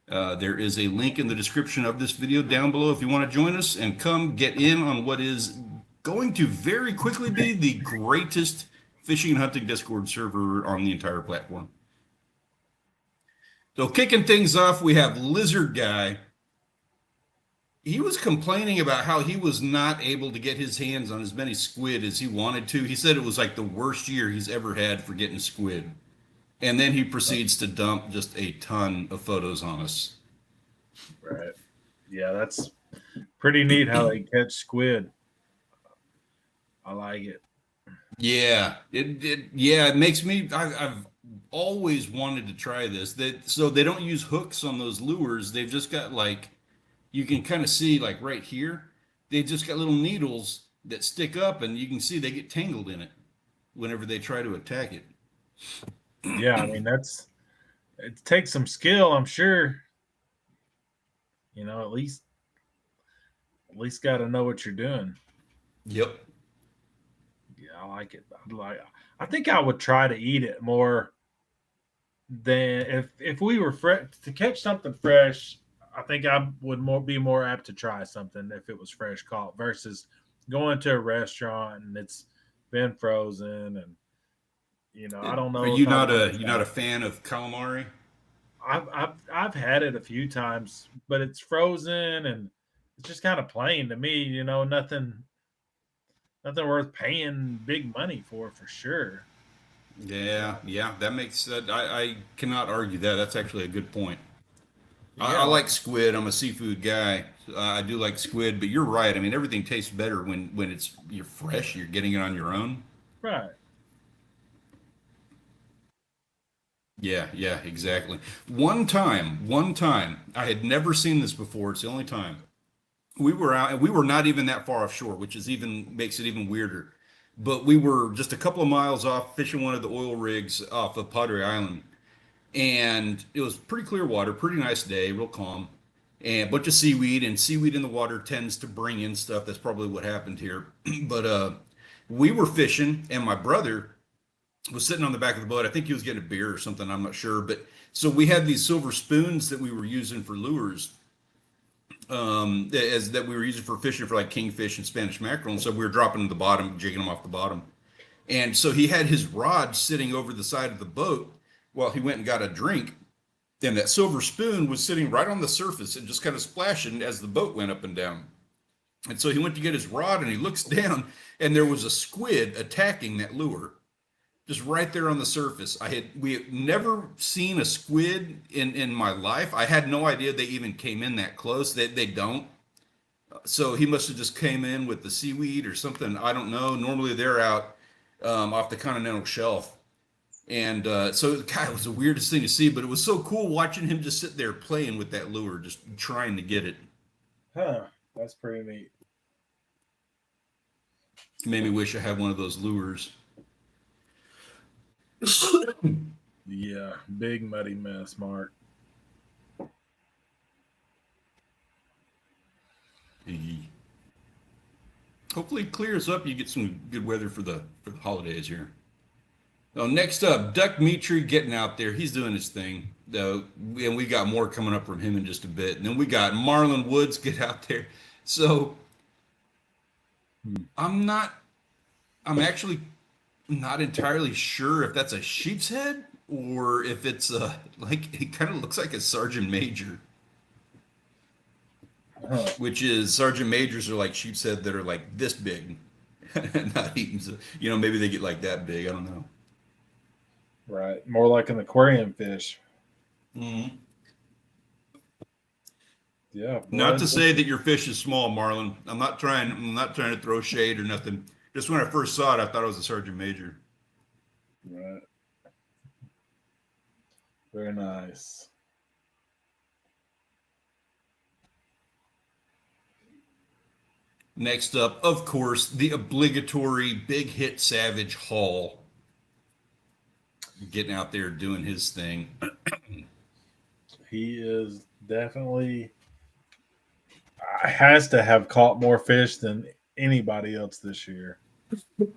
There is a link in the description of this video down below if you want to join us and come get in on what is going to very quickly be the greatest fishing and hunting Discord server on the entire platform. So kicking things off, we have Lizard Guy. He was complaining about how he was not able to get his hands on as many squid as he wanted to. He said it was like the worst year he's ever had for getting squid. And then he proceeds to dump just a ton of photos on us. Right. Yeah, that's pretty neat how they catch squid. I like it. Yeah, it makes me. I've always wanted to try this. So they don't use hooks on those lures. They've just got like you can kind of see like right here. They've just got little needles that stick up, and you can see they get tangled in it whenever they try to attack it. Yeah, I mean it takes some skill, I'm sure. You know, at least got to know what you're doing. Yep. Yeah, I like it. I think I would try to eat it more than if we were to catch something fresh. I think I would be more apt to try something if it was fresh caught versus going to a restaurant and it's been frozen and I don't Are know you if I not want a to you try not a it. fan of calamari? I've had it a few times, but it's frozen and it's just kind of plain to me. Nothing worth paying big money for sure. Yeah, yeah, that makes that. I cannot argue that. That's actually a good point. I Yeah, like squid. I'm a seafood guy. I do like squid, but you're right. I mean, everything tastes better when you're fresh. You're getting it on your own. right. Yeah, yeah, exactly. One time, I had never seen this before. It's the only time we were out, and we were not even that far offshore, which is even makes it even weirder. But we were just a couple of miles off fishing one of the oil rigs off of Padre Island, and it was pretty clear water, pretty nice day, real calm, and a bunch of seaweed. And seaweed in the water tends to bring in stuff. That's probably what happened here. But we were fishing, and my brother was sitting on the back of the boat. I think he was getting a beer or something. I'm not sure. But so we had these silver spoons that we were using for lures, as that we were using for fishing for like kingfish and Spanish mackerel. And so we were dropping to the bottom, jigging them off the bottom. And so he had his rod sitting over the side of the boat while he went and got a drink. And that silver spoon was sitting right on the surface and just kind of splashing as the boat went up and down. And so he went to get his rod and he looks down and there was a squid attacking that lure just right there on the surface. We had never seen a squid in my life. I had no idea they even came in that close. They don't. So he must have just came in with the seaweed or something. I don't know. Normally they're out off the continental shelf. And so, God, it was the weirdest thing to see, but it was so cool watching him just sit there playing with that lure, just trying to get it. Huh. That's pretty neat. It made me wish I had one of those lures. Yeah, big muddy mess, Mark. Hopefully it clears up. You get some good weather for the holidays here. Oh, next up, Duck Mitri getting out there. He's doing his thing, though, and we got more coming up from him in just a bit. And then we got Marlon Woods get out there. So I'm not. I'm actually not entirely sure if that's a sheep's head or if it's like it kind of looks like a sergeant major, Huh. which is sergeant majors are like sheep's head that are like this big, not even. Maybe they get like that big. I don't know. Right. More like an aquarium fish. Mhm. Yeah. Not to say that your fish is small, Marlon. I'm not trying to throw shade or nothing. Just when I first saw it, I thought it was a sergeant major. Right. Very nice. Next up, of course, the obligatory big hit Savage Hall getting out there doing his thing. He is definitely has to have caught more fish than anybody else this year.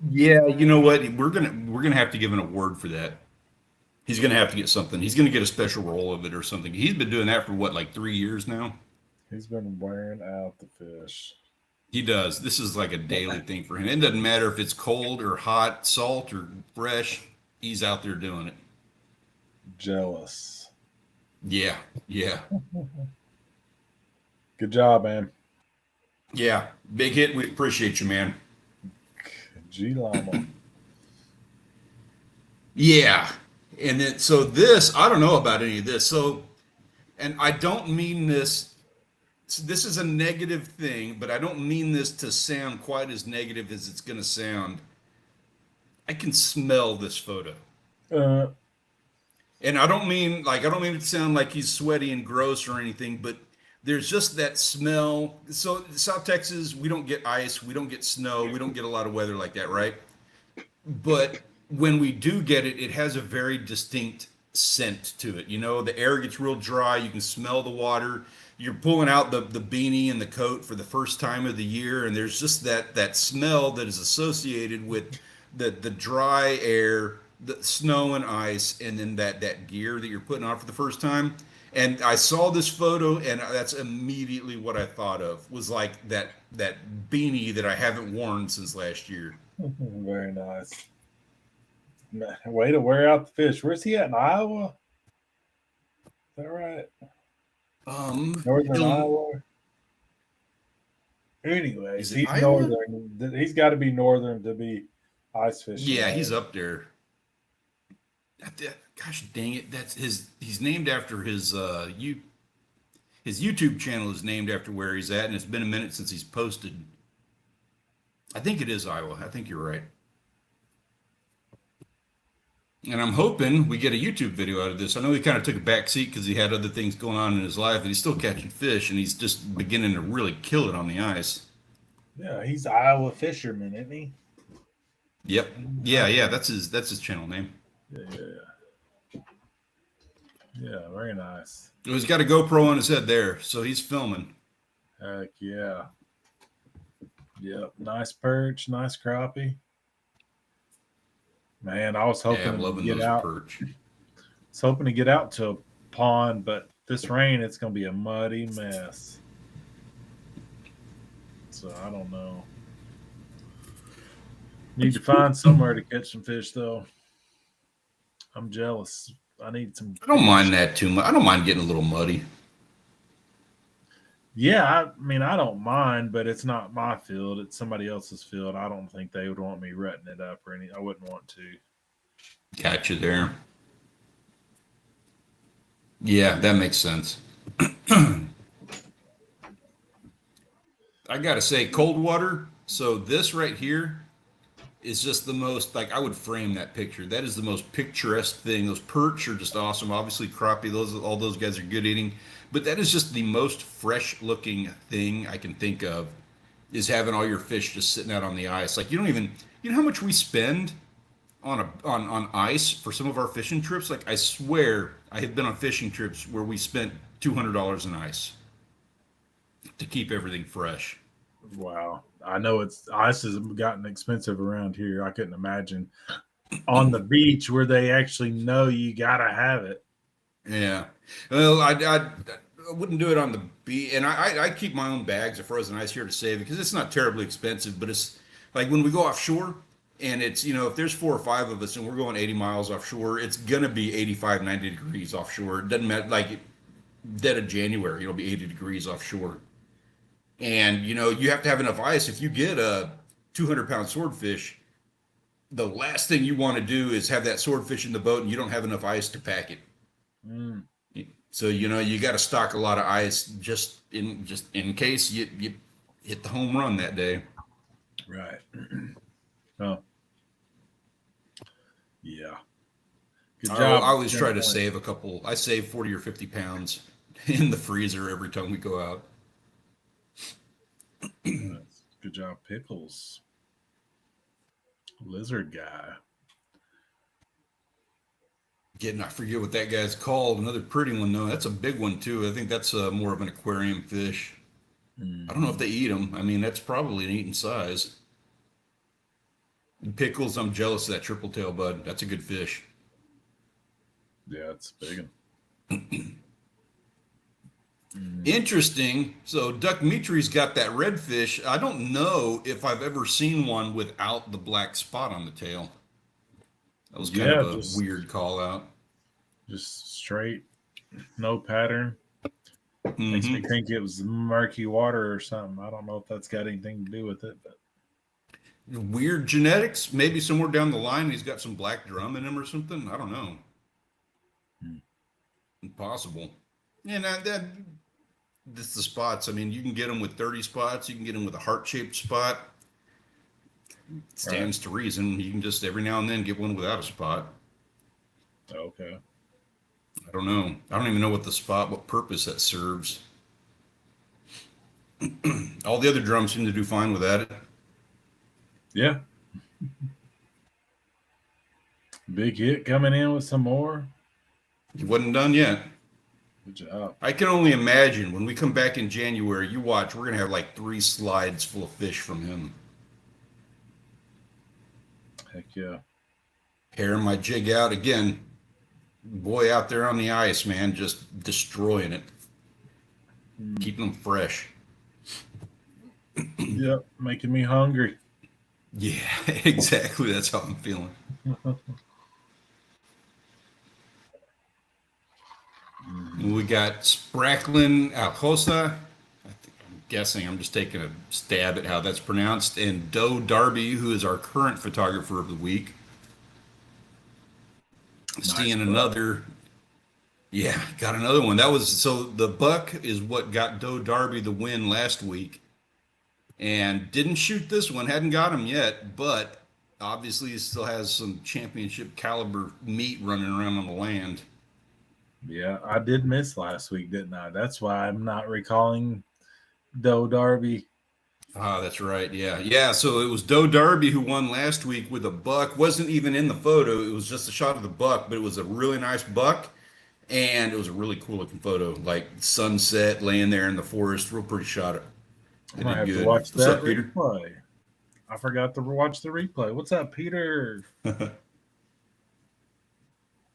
Yeah, you know what? We're gonna have to give an award for that. He's gonna have to get something. He's gonna get a special roll of it or something. He's been doing that for what, like 3 years now? He's been wearing out the fish. He does. This is like a daily thing for him. It doesn't matter if it's cold or hot, salt or fresh. He's out there doing it. Jealous. Yeah, yeah, Good job, man. yeah. Big hit. We appreciate you, man. G Llama. Yeah. And then, so this, I don't know about any of this. So, and I don't mean this, this is a negative thing, but I don't mean this to sound quite as negative as it's going to sound. I can smell this photo. Uh, And I don't mean it to sound like he's sweaty and gross or anything, but there's just that smell. So, South Texas, we don't get ice, we don't get snow, we don't get a lot of weather like that, right? But when we do get it, it has a very distinct scent to it. The air gets real dry. You can smell the water. You're pulling out the beanie and the coat for the first time of the year, and there's just that smell that is associated with the dry air, the snow and ice, and then that gear that you're putting on for the first time. And I saw this photo, and that's immediately what I thought of was like that beanie that I haven't worn since last year. Very nice. Way to wear out the fish. Where's he at in Iowa? Is that right? Northern Illinois, Iowa. Anyways, is it he's Iowa? northern. He's got to be northern to be ice fishing. Yeah, Right? he's up there. Gosh dang it! That's his. He's named after his YouTube channel is named after where he's at, and it's been a minute since he's posted. I think it is Iowa. I think you're right. And I'm hoping we get a YouTube video out of this. I know he kind of took a back seat because he had other things going on in his life, and he's still catching fish, and he's just beginning to really kill it on the ice. Yeah, he's Iowa fisherman, isn't he? Yep. Yeah. That's his channel name. Yeah, very nice. He's got a GoPro on his head there, so he's filming. Heck yeah. Yep, nice perch, nice crappie. Man, I was hoping Yeah, I'm to loving get those out. perch. I was hoping to get out to a pond, but this rain, it's going to be a muddy mess. So I don't know. Need to find somewhere to catch some fish, though. I'm jealous. I need some. I don't fish. mind that too much. I don't mind getting a little muddy. Yeah, I mean, I don't mind, but it's not my field. It's somebody else's field. I don't think they would want me rutting it up or any. I wouldn't want to. Got you there. Yeah, that makes sense. I gotta say, cold water. So this right here is just the most, like, I would frame that picture. That is the most picturesque thing. Those perch are just awesome. Obviously, crappie, all those guys are good eating. But that is just the most fresh looking thing I can think of, is having all your fish just sitting out on the ice. Like, you know how much we spend on ice for some of our fishing trips? Like, I swear I have been on fishing trips where we spent $200 in ice to keep everything fresh. Wow. I know ice has gotten expensive around here. I couldn't imagine on the beach where they actually know you got to have it. Yeah. Well, I wouldn't do it on the beach. And I keep my own bags of frozen ice here to save it because it's not terribly expensive. But it's like when we go offshore and it's, if there's 4 or 5 of us and we're going 80 miles offshore, it's going to be 85, 90 degrees offshore. It doesn't matter. Like dead of January, it'll be 80 degrees offshore. And, you have to have enough ice. If you get a 200-pound swordfish, the last thing you want to do is have that swordfish in the boat and you don't have enough ice to pack it. Mm. So, you got to stock a lot of ice just in case you hit the home run that day. Right. Oh. Yeah. Good job. I always try to save I save 40 or 50 pounds in the freezer every time we go out. Good job, Pickles. Lizard guy. I forget what that guy's called. Another pretty one, though. That's a big one, too. I think that's more of an aquarium fish. I don't know if they eat them. I mean, that's probably an eating size. And Pickles, I'm jealous of that triple tail bud. That's a good fish. Yeah, it's a big one. Interesting. So Duck Mitri's got that red fish. I don't know if I've ever seen one without the black spot on the tail. That was kind of a weird call out. Just straight, no pattern. Makes me think it was murky water or something. I don't know if that's got anything to do with it, but weird genetics. Maybe somewhere down the line he's got some black drum in him or something. I don't know. Impossible. And that's the spots. I mean, you can get them with 30 spots. You can get them with a heart-shaped spot. It stands to reason. You can just every now and then get one without a spot. Okay. I don't know. I don't even know what purpose that serves. All the other drums seem to do fine with that. Yeah. Big hit coming in with some more. He wasn't done yet. Good job. I can only imagine when we come back in January, you watch, we're going to have like 3 slides full of fish from him. Heck yeah. Pairing my jig out again. Boy out there on the ice, man, just destroying it. Keeping them fresh. Yep, making me hungry. Yeah, exactly. That's how I'm feeling. We got Spracklin Alcosa. I'm guessing, I'm just taking a stab at how that's pronounced. And Doe Darby, who is our current photographer of the week. Nice Seeing buck. another. Yeah, got another one. That was so the buck is what got Doe Darby the win last week. And didn't shoot this one, hadn't got him yet, but obviously he still has some championship caliber meat running around on the land. Yeah, I did miss last week, didn't I? That's why I'm not recalling Doe Darby. Ah, that's right. Yeah. Yeah. So it was Doe Darby who won last week with a buck. Wasn't even in the photo. It was just a shot of the buck, but it was a really nice buck. And it was a really cool looking photo. Like sunset laying there in the forest. Real pretty shot. I It might did have to good. watch What's that up, Peter? replay. I forgot to watch the replay. What's up, Peter?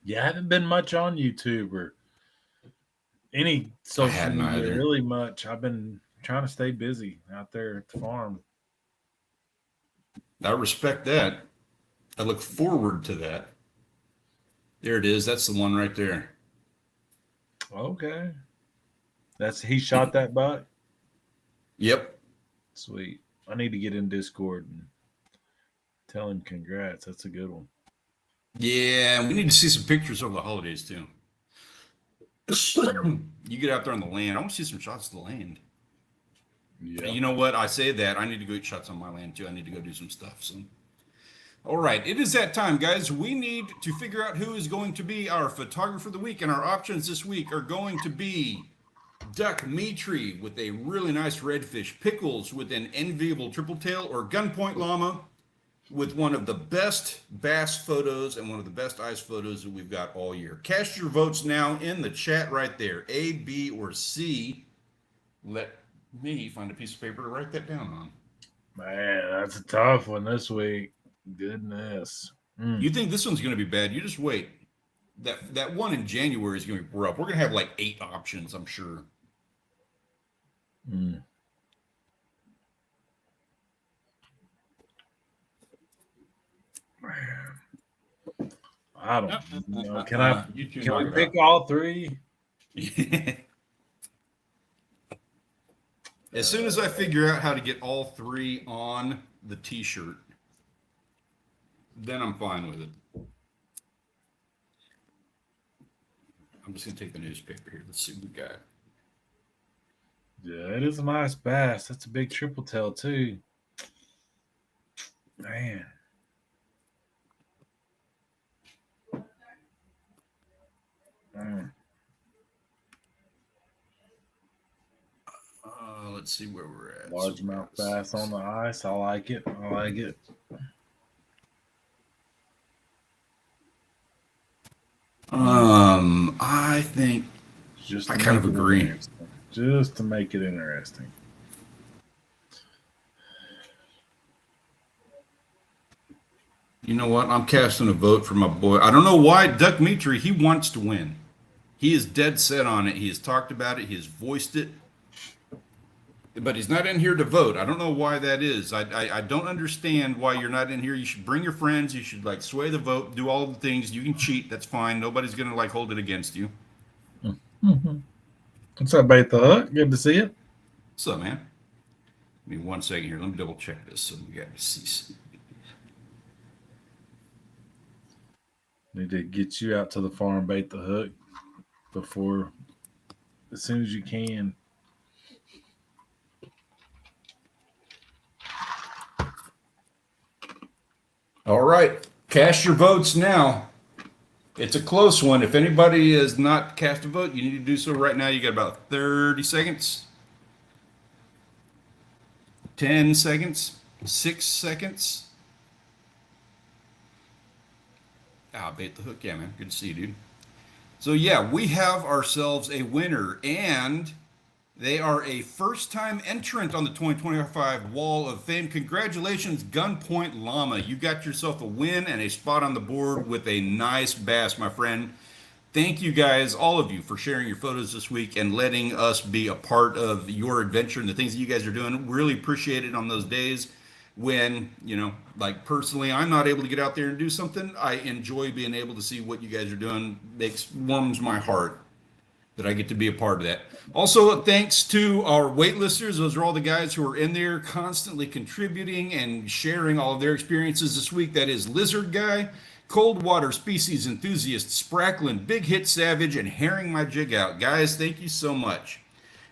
Yeah, I haven't been much on YouTube or any I social hadn't media either. really much. I've been trying to stay busy out there at the farm. I respect that. I look forward to that. There it is. That's the one right there. Okay. He shot that buck? Yep. Sweet. I need to get in Discord and tell him congrats. That's a good one. Yeah, we need to see some pictures over the holidays too. You get out there on the land. I want to see some shots of the land. Yeah. You know what? I say that. I need to go get shots on my land too. I need to go do some stuff. So, all right, it is that time, guys. We need to figure out who is going to be our photographer of the week, and our options this week are going to be Duck Mitri with a really nice redfish, Pickles with an enviable triple tail, or Gunpoint Llama with one of the best bass photos and one of the best ice photos that we've got all year. Cast your votes now in the chat right there. A, B, or C. Let me find a piece of paper to write that down on. Man, that's a tough one this week. Goodness. You think this one's going to be bad? You just wait. That one in January is going to be rough. We're going to have like 8 options, I'm sure. Mm. I don't know. Can we pick all 3? As soon as I figure out how to get all 3 on the t-shirt, then I'm fine with it. I'm just going to take the newspaper here. Let's see what we got. Yeah, it is a nice bass. That's a big triple tail too. Man. Let's see where we're at. Largemouth bass on the ice. I like it. I like it. I think Just I kind of agree. Just to make it interesting. You know what? I'm casting a vote for my boy. I don't know why Duck Mitri, he wants to win. He is dead set on it. He has talked about it. He has voiced it. But he's not in here to vote. I don't know why that is. I don't understand why you're not in here. You should bring your friends. You should like sway the vote, do all the things. You can cheat. That's fine. Nobody's going to like hold it against you. Mm-hmm. What's up, Bait the Hook? Good to see you. What's up, man? Give me 1 second here. Let me double check this. So we got to see. Need to get you out to the farm, Bait the Hook, before as soon as you can. All right. Cast your votes now. It's a close one. If anybody has not cast a vote, you need to do so right now. You got about 30 seconds. 10 seconds. 6 seconds. Bait the Hook. Yeah, man. Good to see you, dude. So, yeah, we have ourselves a winner. And They are a first-time entrant on the 2025 Wall of Fame. Congratulations, Gunpoint Llama. You got yourself a win and a spot on the board with a nice bass, my friend. Thank you guys, all of you, for sharing your photos this week and letting us be a part of your adventure and the things that you guys are doing. Really appreciate it on those days when, like personally, I'm not able to get out there and do something. I enjoy being able to see what you guys are doing. Warms my heart that I get to be a part of that. Also, thanks to our waitlisters. Those are all the guys who are in there constantly contributing and sharing all of their experiences this week. That is Lizard Guy, Cold Water Species Enthusiast, Spracklin, Big Hit Savage, and Herring My Jig Out. Guys, thank you so much.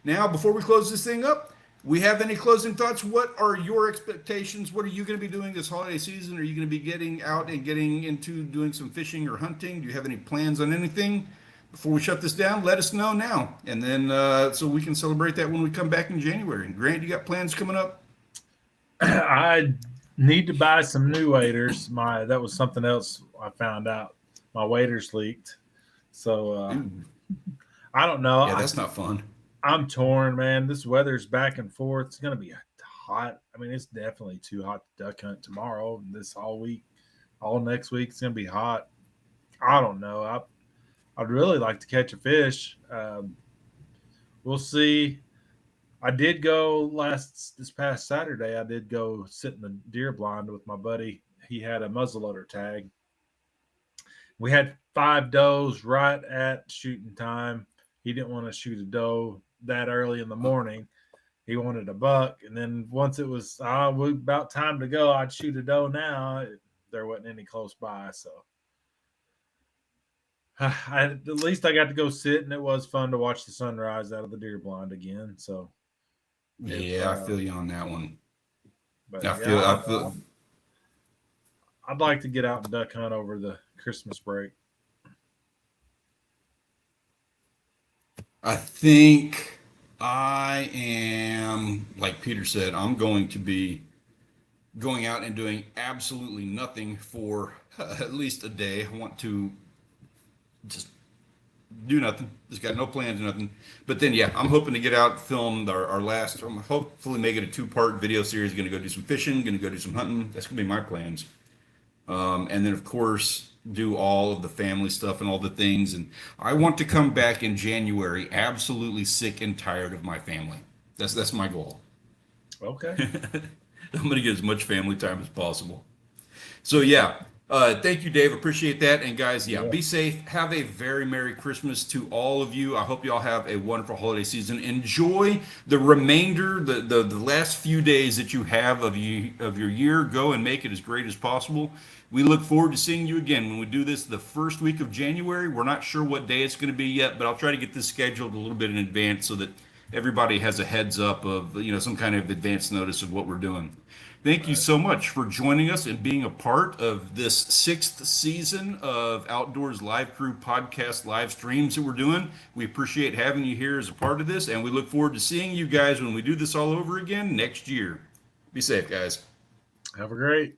Now, before we close this thing up, we have any closing thoughts? What are your expectations? What are you going to be doing this holiday season? Are you going to be getting out and getting into doing some fishing or hunting? Do you have any plans on anything? Before we shut this down, let us know now. And then so we can celebrate that when we come back in January. Grant, you got plans coming up? I need to buy some new waders. That was something else I found out. My waders leaked. So I don't know. Yeah, that's not fun. I'm torn, man. This weather's back and forth. It's going to be hot. I mean, it's definitely too hot to duck hunt tomorrow. This all week, all next week, it's going to be hot. I don't know. I'd really like to catch a fish. We'll see. I did go this past Saturday. I did go sit in the deer blind with my buddy. He had a muzzleloader tag. We had 5 does right at shooting time. He didn't want to shoot a doe that early in the morning. He wanted a buck. And then once it was about time to go, I'd shoot a doe now. There wasn't any close by. So at least I got to go sit, and it was fun to watch the sunrise out of the deer blind again. So yeah, I feel you on that one. But I feel. I'd like to get out and duck hunt over the Christmas break. I think I am, like Peter said, I'm going to be going out and doing absolutely nothing for at least a day. I want to just do nothing. Just got no plans, nothing. But then, yeah, I'm hoping to get out, film our last, hopefully make it a 2-part video series. Going to go do some fishing, going to go do some hunting. That's going to be my plans. And then, of course, do all of the family stuff and all the things. And I want to come back in January absolutely sick and tired of my family. That's my goal. Okay. I'm going to get as much family time as possible. So, yeah. Thank you, Dave. Appreciate that. And guys, yeah, be safe. Have a very Merry Christmas to all of you. I hope you all have a wonderful holiday season. Enjoy the remainder, the last few days that you have of your year. Go and make it as great as possible. We look forward to seeing you again when we do this the first week of January. We're not sure what day it's going to be yet, but I'll try to get this scheduled a little bit in advance so that everybody has a heads up of, some kind of advance notice of what we're doing. Thank you so much for joining us and being a part of this 6th season of Outdoors Live Crew podcast live streams that we're doing. We appreciate having you here as a part of this, and we look forward to seeing you guys when we do this all over again next year. Be safe, guys. Have a great